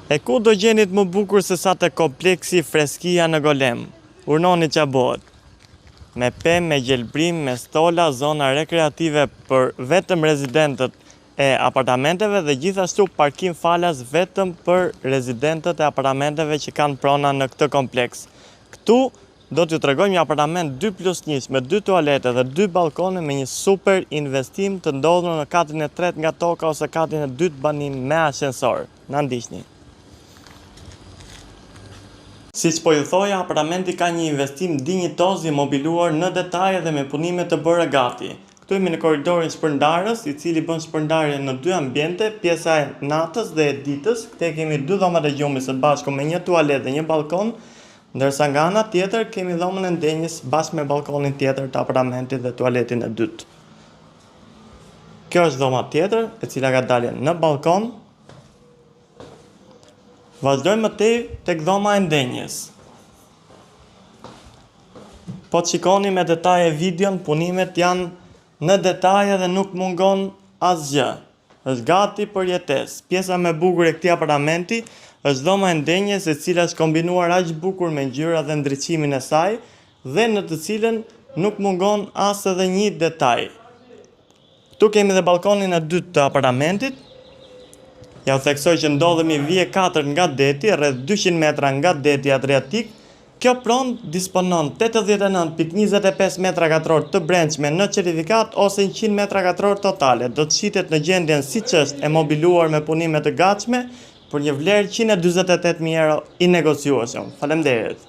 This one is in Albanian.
E ku do gjenit më bukur se sa të kompleksi Freskia në Golem? Urnoni Qabot. Me pemë, me gjelbrim, me stola, zona rekreative për vetëm rezidentët e apartamenteve dhe gjithashtu parkim falas vetëm për rezidentët e apartamenteve që kanë prona në këtë kompleks. Këtu do t'ju tregoj një apartament 2+1 me 2 toalete dhe 2 balkone me një super investim të ndodhur në katrin e 3 nga toka ose katrin e 2 banim me ashensor. Na ndiqni. Siç po ju thoja, apartamenti ka një investim dinjitoz i mobiluar në detaje dhe me punime të bërë gati. Këtu jemi në korridorin shpërndarës, i cili bën shpërndarje në 2 ambiente, pjesa e natës dhe e ditës. Këte kemi 2 dhomat e gjumit së bashku me një tualet dhe një balkon, ndërsa nga ana tjetër kemi dhomën e ndenjës bashkë me balkonin tjetër të apartamentit dhe tualetin e dytë. Kjo është dhoma tjetër, e cila ka dalje në balkon. Vazhdojmë më tej tek dhoma e ndenjës. Po të shikoni me detaje videon, punimet janë në detaje dhe nuk mungon asgjë. Është gati për jetesë. Pjesa më e bukur e këtij apartamenti është dhoma e ndenjës, e cila është kombinuar aq bukur me ngjyra dhe ndriçimin e saj dhe në të cilën nuk mungon as edhe një detaj. Këtu kemi dhe balkonin e dytë të apartamentit. Ja u theksoj që ndodhemi vije 4 nga deti, rreth 200 metra nga deti Adriatik. Kjo pronë disponon 89.25 metra katror të brendshme në certifikat ose 100 metra katror totale. Do të shitet në gjendjen siç është e mobiluar me punime të gatshme për një vlerë 148.000 euro i negociueshëm. Faleminderit.